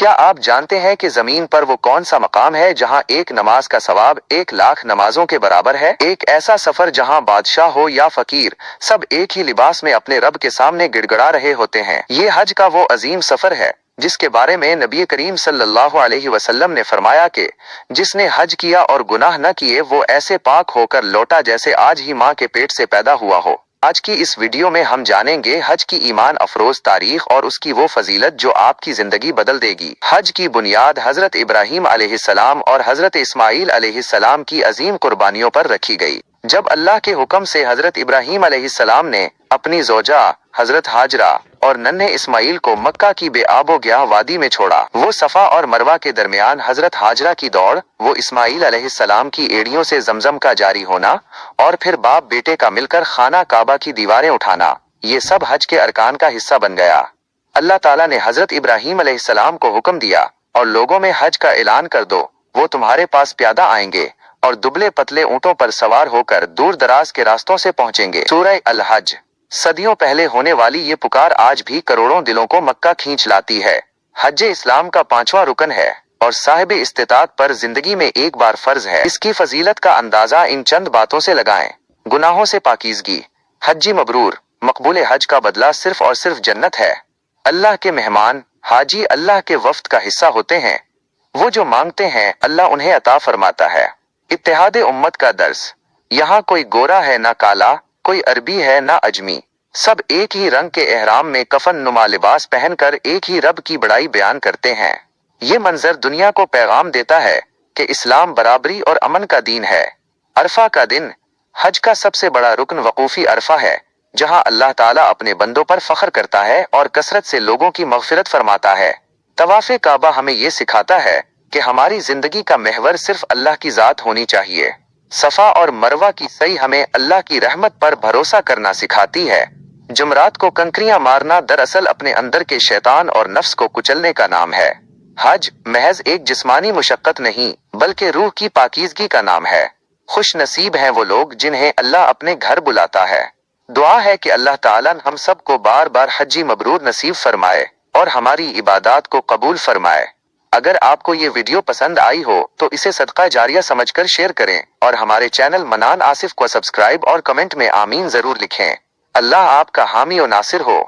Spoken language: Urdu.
کیا آپ جانتے ہیں کہ زمین پر وہ کون سا مقام ہے جہاں ایک نماز کا ثواب 1,00,000 نمازوں کے برابر ہے؟ ایک ایسا سفر جہاں بادشاہ ہو یا فقیر سب ایک ہی لباس میں اپنے رب کے سامنے گڑ گڑا رہے ہوتے ہیں۔ یہ حج کا وہ عظیم سفر ہے جس کے بارے میں نبی کریم صلی اللہ علیہ وسلم نے فرمایا کہ جس نے حج کیا اور گناہ نہ کیے وہ ایسے پاک ہو کر لوٹا جیسے آج ہی ماں کے پیٹ سے پیدا ہوا ہو۔ آج کی اس ویڈیو میں ہم جانیں گے حج کی ایمان افروز تاریخ اور اس کی وہ فضیلت جو آپ کی زندگی بدل دے گی۔ حج کی بنیاد حضرت ابراہیم علیہ السلام اور حضرت اسماعیل علیہ السلام کی عظیم قربانیوں پر رکھی گئی۔ جب اللہ کے حکم سے حضرت ابراہیم علیہ السلام نے اپنی زوجہ حضرت ہاجرہ اور ننھے اسماعیل کو مکہ کی بے آب و گیاہ وادی میں چھوڑا، وہ صفا اور مروہ کے درمیان حضرت ہاجرہ کی دوڑ، وہ اسماعیل علیہ السلام کی ایڑیوں سے زمزم کا جاری ہونا اور پھر باپ بیٹے کا مل کر خانہ کعبہ کی دیواریں اٹھانا، یہ سب حج کے ارکان کا حصہ بن گیا۔ اللہ تعالیٰ نے حضرت ابراہیم علیہ السلام کو حکم دیا اور لوگوں میں حج کا اعلان کر دو، وہ تمہارے پاس پیادہ آئیں گے اور دبلے پتلے اونٹوں پر سوار ہو کر دور دراز کے راستوں سے پہنچیں گے۔ سورہ الحج۔ صدیوں پہلے ہونے والی یہ پکار آج بھی کروڑوں دلوں کو مکہ کھینچ لاتی ہے۔ حج اسلام کا 5واں رکن ہے اور صاحب استطاعت پر زندگی میں ایک بار فرض ہے۔ اس کی فضیلت کا اندازہ ان چند باتوں سے لگائیں۔ گناہوں سے پاکیزگی۔ حجی مبرور، مقبول حج کا بدلہ صرف اور صرف جنت ہے۔ اللہ کے مہمان حاجی اللہ کے وفد کا حصہ ہوتے ہیں، وہ جو مانگتے ہیں اللہ انہیں عطا فرماتا ہے۔ اتحاد امت کا درس۔ یہاں کوئی گورا ہے نہ کالا، کوئی عربی ہے نہ اجمی، سب ایک ہی رنگ کے احرام میں کفن نما لباس پہن کر ایک ہی رب کی بڑائی بیان کرتے ہیں۔ یہ منظر دنیا کو پیغام دیتا ہے کہ اسلام برابری اور امن کا دین ہے۔ عرفہ کا دن۔ حج کا سب سے بڑا رکن وقوفی عرفہ ہے، جہاں اللہ تعالیٰ اپنے بندوں پر فخر کرتا ہے اور کثرت سے لوگوں کی مغفرت فرماتا ہے۔ طواف کعبہ ہمیں یہ سکھاتا ہے کہ ہماری زندگی کا محور صرف اللہ کی ذات ہونی چاہیے۔ صفا اور مروہ کی سعی ہمیں اللہ کی رحمت پر بھروسہ کرنا سکھاتی ہے۔ جمرات کو کنکریاں مارنا دراصل اپنے اندر کے شیطان اور نفس کو کچلنے کا نام ہے۔ حج محض ایک جسمانی مشقت نہیں بلکہ روح کی پاکیزگی کا نام ہے۔ خوش نصیب ہیں وہ لوگ جنہیں اللہ اپنے گھر بلاتا ہے۔ دعا ہے کہ اللہ تعالیٰ ہم سب کو بار بار حجی مبرور نصیب فرمائے اور ہماری عبادات کو قبول فرمائے۔ اگر آپ کو یہ ویڈیو پسند آئی ہو تو اسے صدقہ جاریہ سمجھ کر شیئر کریں اور ہمارے چینل منان آصف کو سبسکرائب اور کمنٹ میں آمین ضرور لکھیں۔ اللہ آپ کا حامی و ناصر ہو۔